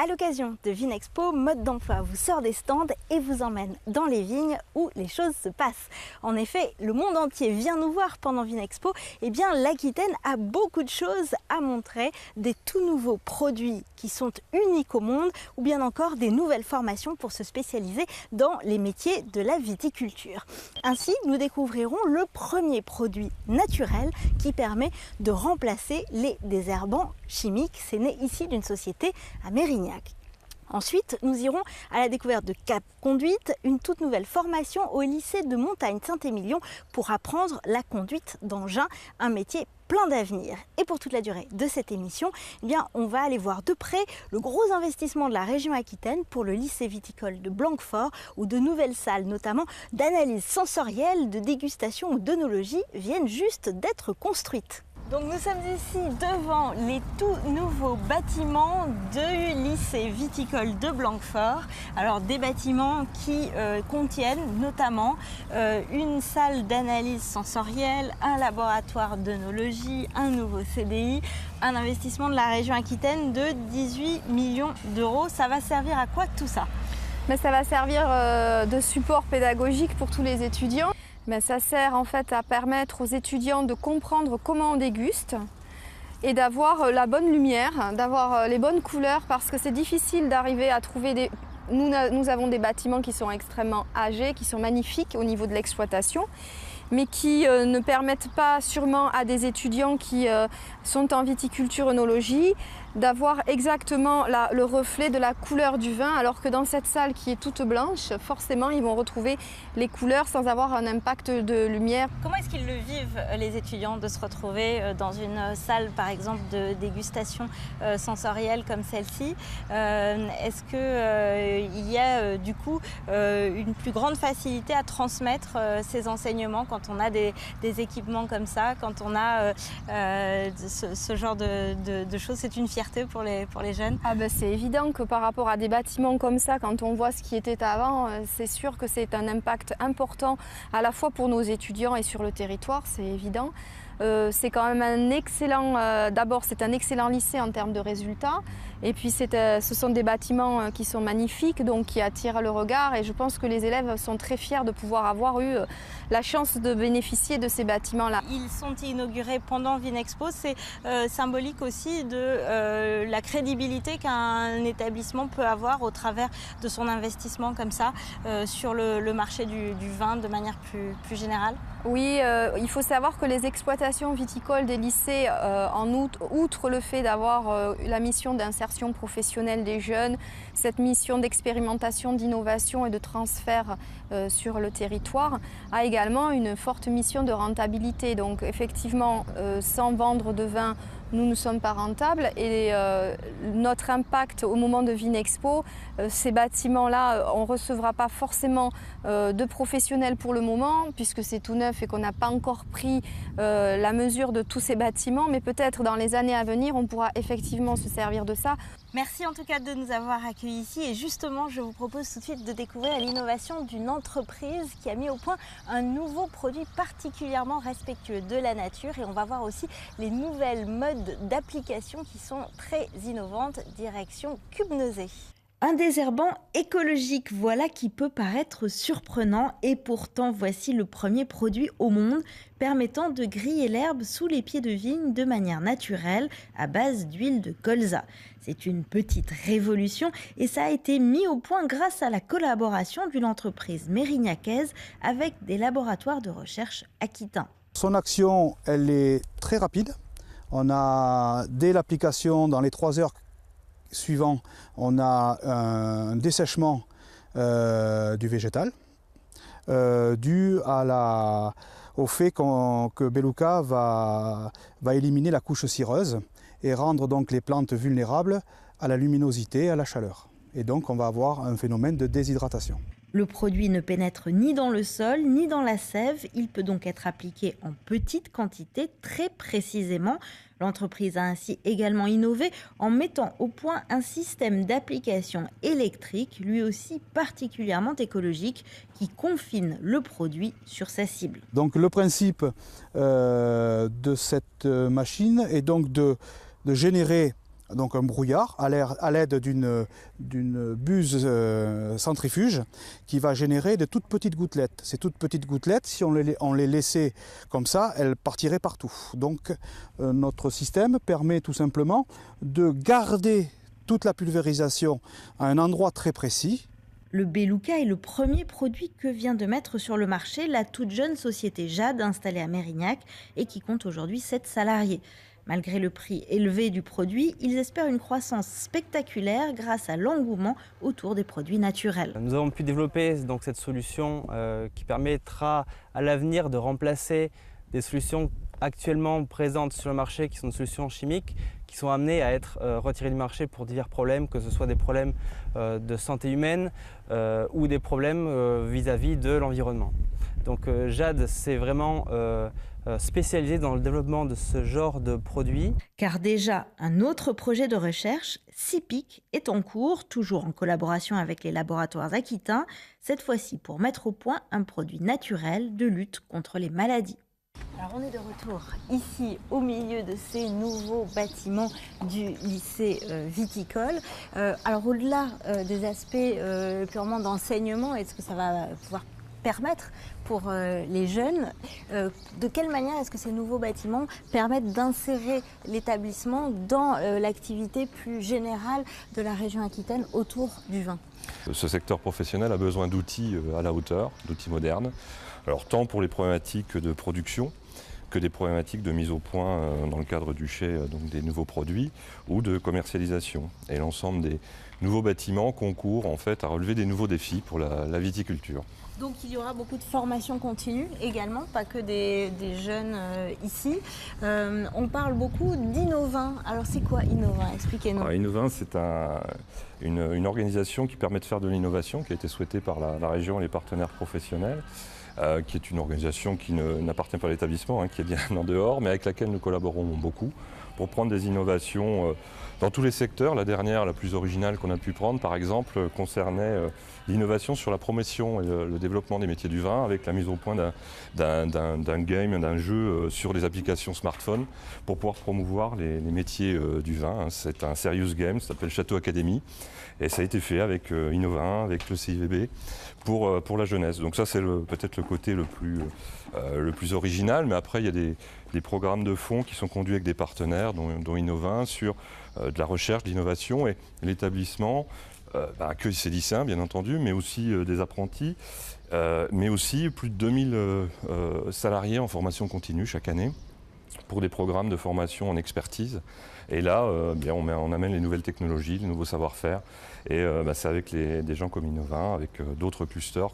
À l'occasion de Vinexpo, Mode d'Emploi vous sort des stands et vous emmène dans les vignes où les choses se passent. En effet, le monde entier vient nous voir pendant Vinexpo. Eh bien, l'Aquitaine a beaucoup de choses à montrer, des tout nouveaux produits qui sont uniques au monde ou bien encore des nouvelles formations pour se spécialiser dans les métiers de la viticulture. Ainsi, nous découvrirons le premier produit naturel qui permet de remplacer les désherbants chimiques. C'est né ici d'une société à Mérignac. Ensuite, nous irons à la découverte de Cap Conduite, une toute nouvelle formation au lycée de Montagne-Saint-Émilion pour apprendre la conduite d'engin, un métier plein d'avenir. Et pour toute la durée de cette émission, eh bien, on va aller voir de près le gros investissement de la région Aquitaine pour le lycée viticole de Blanquefort, où de nouvelles salles, notamment d'analyse sensorielle, de dégustation ou d'œnologie, viennent juste d'être construites. Donc nous sommes ici devant les tout nouveaux bâtiments du lycée viticole de Blanquefort. Alors des bâtiments qui contiennent notamment une salle d'analyse sensorielle, un laboratoire d'œnologie, un nouveau CDI, un investissement de la région Aquitaine de 18 millions d'euros. Ça va servir à quoi tout ça? Mais ça va servir de support pédagogique pour tous les étudiants. Mais ça sert en fait à permettre aux étudiants de comprendre comment on déguste et d'avoir la bonne lumière, d'avoir les bonnes couleurs, parce que c'est difficile d'arriver à trouver des... Nous avons des bâtiments qui sont extrêmement âgés, qui sont magnifiques au niveau de l'exploitation, mais qui ne permettent pas sûrement à des étudiants qui sont en viticulture œnologie d'avoir exactement le reflet de la couleur du vin, alors que dans cette salle qui est toute blanche, forcément ils vont retrouver les couleurs sans avoir un impact de lumière. Comment est-ce qu'ils le vivent, les étudiants, de se retrouver dans une salle par exemple de dégustation sensorielle comme celle-ci? Est-ce qu'il y a du coup une plus grande facilité à transmettre ces enseignements quand on a des équipements comme ça, quand on a ce genre de choses? C'est une fierté pour les jeunes? C'est évident que par rapport à des bâtiments comme ça, quand on voit ce qui était avant, c'est sûr que c'est un impact important à la fois pour nos étudiants et sur le territoire, c'est évident. C'est quand même un excellent, d'abord c'est un excellent lycée en termes de résultats, et puis ce sont des bâtiments qui sont magnifiques, donc qui attirent le regard, et je pense que les élèves sont très fiers de pouvoir avoir eu la chance de bénéficier de ces bâtiments-là. Ils sont inaugurés pendant Vinexpo, c'est symbolique aussi de la crédibilité qu'un établissement peut avoir au travers de son investissement comme ça sur le marché du vin de manière plus générale. Oui, il faut savoir que les exploitations viticoles des lycées, outre le fait d'avoir la mission d'insertion professionnelle des jeunes, cette mission d'expérimentation, d'innovation et de transfert sur le territoire, a également une forte mission de rentabilité. Donc effectivement, sans vendre de vin, nous ne sommes pas rentables, et notre impact au moment de Vinexpo, ces bâtiments-là, on ne recevra pas forcément de professionnels pour le moment, puisque c'est tout neuf et qu'on n'a pas encore pris la mesure de tous ces bâtiments, mais peut-être dans les années à venir, on pourra effectivement se servir de ça. Merci en tout cas de nous avoir accueillis ici, et justement je vous propose tout de suite de découvrir l'innovation d'une entreprise qui a mis au point un nouveau produit particulièrement respectueux de la nature, et on va voir aussi les nouvelles modes d'application qui sont très innovantes, direction Cubneuzé. Un désherbant écologique, voilà qui peut paraître surprenant, et pourtant voici le premier produit au monde permettant de griller l'herbe sous les pieds de vigne de manière naturelle à base d'huile de colza. C'est une petite révolution, et ça a été mis au point grâce à la collaboration d'une entreprise mérignacaise avec des laboratoires de recherche aquitains. Son action, elle est très rapide. On a, dès l'application, dans les 3 heures suivant, on a un dessèchement du végétal dû au fait que Beluca va éliminer la couche cireuse et rendre donc les plantes vulnérables à la luminosité et à la chaleur. Et donc on va avoir un phénomène de déshydratation. Le produit ne pénètre ni dans le sol ni dans la sève, il peut donc être appliqué en petite quantité très précisément. L'entreprise a ainsi également innové en mettant au point un système d'application électrique, lui aussi particulièrement écologique, qui confine le produit sur sa cible. Donc le principe de cette machine est donc de générer donc un brouillard à l'aide d'une buse centrifuge qui va générer de toutes petites gouttelettes. Ces toutes petites gouttelettes, si on les laissait comme ça, elles partiraient partout. Donc notre système permet tout simplement de garder toute la pulvérisation à un endroit très précis. Le Beluga est le premier produit que vient de mettre sur le marché la toute jeune société Jade installée à Mérignac et qui compte aujourd'hui 7 salariés. Malgré le prix élevé du produit, ils espèrent une croissance spectaculaire grâce à l'engouement autour des produits naturels. Nous avons pu développer donc cette solution qui permettra à l'avenir de remplacer des solutions actuellement présentes sur le marché qui sont des solutions chimiques qui sont amenées à être retirées du marché pour divers problèmes, que ce soit des problèmes de santé humaine ou des problèmes vis-à-vis de l'environnement. Donc Jade s'est vraiment spécialisé dans le développement de ce genre de produits. Car déjà, un autre projet de recherche, CIPIC, est en cours, toujours en collaboration avec les laboratoires aquitains, cette fois-ci pour mettre au point un produit naturel de lutte contre les maladies. Alors on est de retour ici au milieu de ces nouveaux bâtiments du lycée viticole. Alors au-delà des aspects purement d'enseignement, est-ce que ça va pouvoir permettre pour les jeunes, de quelle manière est-ce que ces nouveaux bâtiments permettent d'insérer l'établissement dans l'activité plus générale de la région aquitaine autour du vin? Ce secteur professionnel a besoin d'outils à la hauteur, d'outils modernes, alors tant pour les problématiques de production que des problématiques de mise au point dans le cadre du chai, donc des nouveaux produits, ou de commercialisation. Et l'ensemble des nouveaux bâtiments concourent en fait à relever des nouveaux défis pour la viticulture. Donc il y aura beaucoup de formations continues également, pas que des jeunes ici. On parle beaucoup d'Innovin. Alors c'est quoi Innovin? Expliquez-nous. Innovin, c'est une organisation qui permet de faire de l'innovation, qui a été souhaitée par la région et les partenaires professionnels. Qui est une organisation qui n'appartient pas à l'établissement, qui est bien en dehors, mais avec laquelle nous collaborons beaucoup pour prendre des innovations dans tous les secteurs. La dernière, la plus originale qu'on a pu prendre, par exemple, concernait l'innovation sur la promotion et le développement des métiers du vin, avec la mise au point d'un jeu sur les applications smartphone pour pouvoir promouvoir les métiers du vin. C'est un serious game, ça s'appelle Château Academy, et ça a été fait avec Innovin, avec le CIVB, pour la jeunesse. Donc ça, c'est peut-être le côté le plus original, mais après, il y a des programmes de fonds qui sont conduits avec des partenaires, dont Innovin, sur de la recherche, d'innovation, et l'établissement accueille ses lycéens, bien entendu, mais aussi des apprentis, mais aussi plus de 2000 salariés en formation continue chaque année, pour des programmes de formation en expertise. Et là, on amène les nouvelles technologies, les nouveaux savoir-faire. Et c'est avec des gens comme Innovin, avec d'autres clusters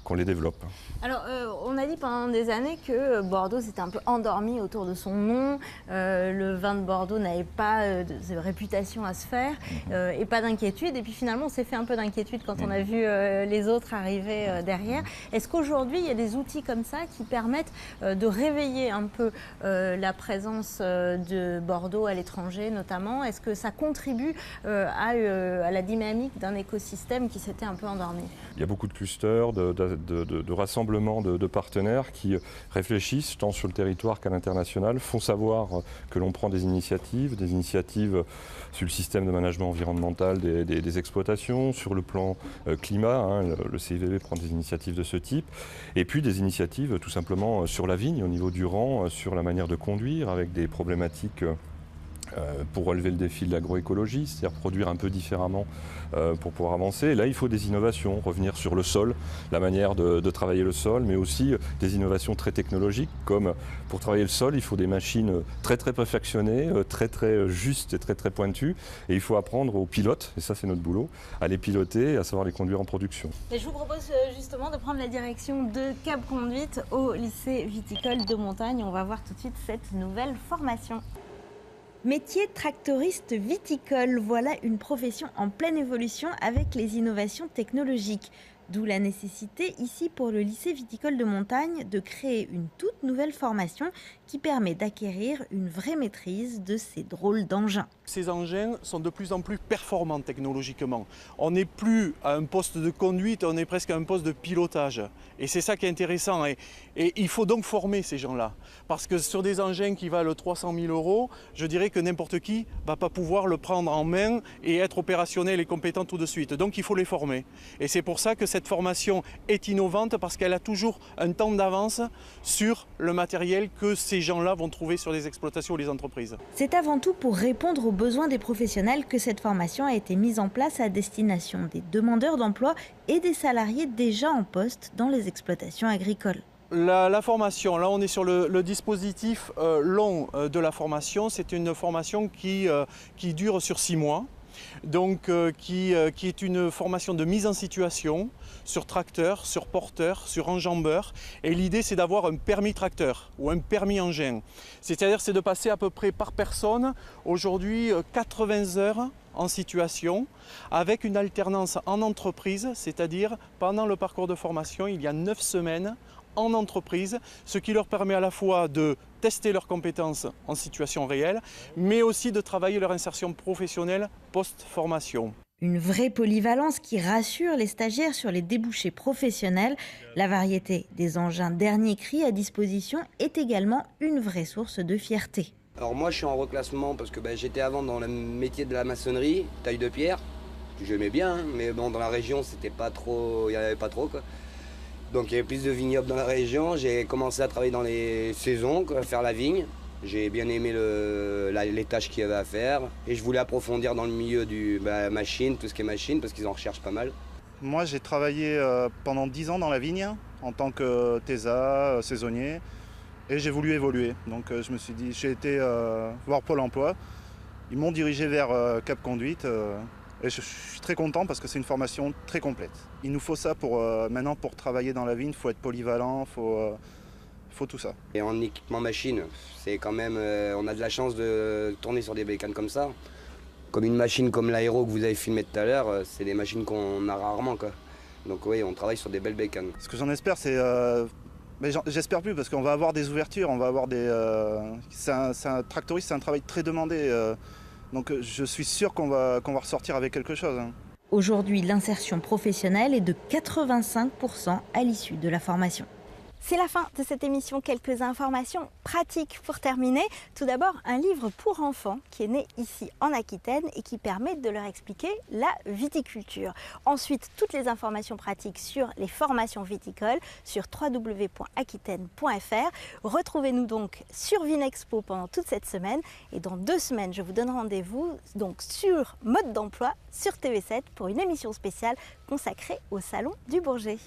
qu'on les développe. Alors, on a dit pendant des années que Bordeaux s'était un peu endormi autour de son nom. Le vin de Bordeaux n'avait pas de réputation à se faire et pas d'inquiétude. Et puis finalement, on s'est fait un peu d'inquiétude quand on a vu les autres arriver derrière. Est-ce qu'aujourd'hui, il y a des outils comme ça qui permettent de réveiller un peu la présence de Bordeaux à l'étranger notamment? Est-ce que ça contribue à la dynamique d'un écosystème qui s'était un peu endormi? Il y a beaucoup de clusters, de rassemblements de partenaires qui réfléchissent tant sur le territoire qu'à l'international, font savoir que l'on prend des initiatives sur le système de management environnemental des exploitations, sur le plan climat, le CIVB prend des initiatives de ce type, et puis des initiatives tout simplement sur la vigne au niveau du rang, sur la manière de conduire avec des problématiques pour relever le défi de l'agroécologie, c'est-à-dire produire un peu différemment pour pouvoir avancer. Et là, il faut des innovations, revenir sur le sol, la manière de travailler le sol, mais aussi des innovations très technologiques, comme pour travailler le sol, il faut des machines très très perfectionnées, très très justes et très très pointues, et il faut apprendre aux pilotes, et ça c'est notre boulot, à les piloter, à savoir les conduire en production. Et je vous propose justement de prendre la direction de Cap Conduite au lycée viticole de Montagne. On va voir tout de suite cette nouvelle formation. Métier tractoriste viticole, voilà une profession en pleine évolution avec les innovations technologiques. D'où la nécessité ici pour le lycée viticole de Montagne de créer une toute nouvelle formation qui permet d'acquérir une vraie maîtrise de ces drôles d'engins. Ces engins sont de plus en plus performants technologiquement. On n'est plus à un poste de conduite, on est presque à un poste de pilotage. Et c'est ça qui est intéressant. Et il faut donc former ces gens-là. Parce que sur des engins qui valent 300 000 €, je dirais que n'importe qui ne va pas pouvoir le prendre en main et être opérationnel et compétent tout de suite. Donc il faut les former. Et c'est pour ça que cette formation est innovante, parce qu'elle a toujours un temps d'avance sur le matériel que ces gens-là vont trouver sur les exploitations ou les entreprises. C'est avant tout pour répondre aux besoins des professionnels que cette formation a été mise en place à destination des demandeurs d'emploi et des salariés déjà en poste dans les exploitations agricoles. La formation, là on est sur le dispositif long de la formation. C'est une formation qui dure sur 6 mois. Donc qui est une formation de mise en situation sur tracteur, sur porteur, sur enjambeur. Et l'idée c'est d'avoir un permis tracteur ou un permis engin. C'est-à-dire c'est de passer à peu près par personne aujourd'hui 80 heures en situation, avec une alternance en entreprise, c'est-à-dire pendant le parcours de formation, il y a 9 semaines en entreprise, ce qui leur permet à la fois de tester leurs compétences en situation réelle, mais aussi de travailler leur insertion professionnelle post-formation. Une vraie polyvalence qui rassure les stagiaires sur les débouchés professionnels. La variété des engins dernier cri à disposition est également une vraie source de fierté. Alors moi je suis en reclassement parce que j'étais avant dans le métier de la maçonnerie, taille de pierre. J'aimais bien, mais bon, dans la région c'était pas trop, il n'y avait pas trop quoi. Donc il y avait plus de vignobles dans la région. J'ai commencé à travailler dans les saisons, à faire la vigne. J'ai bien aimé les tâches qu'il y avait à faire. Et je voulais approfondir dans le milieu du machine, tout ce qui est machine, parce qu'ils en recherchent pas mal. Moi, j'ai travaillé pendant 10 ans dans la vigne en tant que thésard, saisonnier. Et j'ai voulu évoluer. Donc je me suis dit, j'ai été voir Pôle emploi. Ils m'ont dirigé vers Cap Conduite. Et je suis très content parce que c'est une formation très complète. Il nous faut ça maintenant pour travailler dans la vigne. Il faut être polyvalent, il faut tout ça. Et en équipement machine, c'est quand même, on a de la chance de tourner sur des bécanes comme ça. Comme une machine comme l'aéro que vous avez filmé tout à l'heure, c'est des machines qu'on a rarement, quoi. Donc oui, on travaille sur des belles bécanes. Ce que j'en espère, c'est... mais j'espère plus parce qu'on va avoir des ouvertures, on va avoir des... c'est un tractoriste, c'est un travail très demandé. Donc je suis sûr qu'on va ressortir avec quelque chose. Aujourd'hui, l'insertion professionnelle est de 85% à l'issue de la formation. C'est la fin de cette émission. Quelques informations pratiques pour terminer. Tout d'abord, un livre pour enfants qui est né ici en Aquitaine et qui permet de leur expliquer la viticulture. Ensuite, toutes les informations pratiques sur les formations viticoles sur www.aquitaine.fr. Retrouvez-nous donc sur Vinexpo pendant toute cette semaine. Et dans 2 semaines, je vous donne rendez-vous donc sur Mode d'emploi sur TV7 pour une émission spéciale consacrée au Salon du Bourget.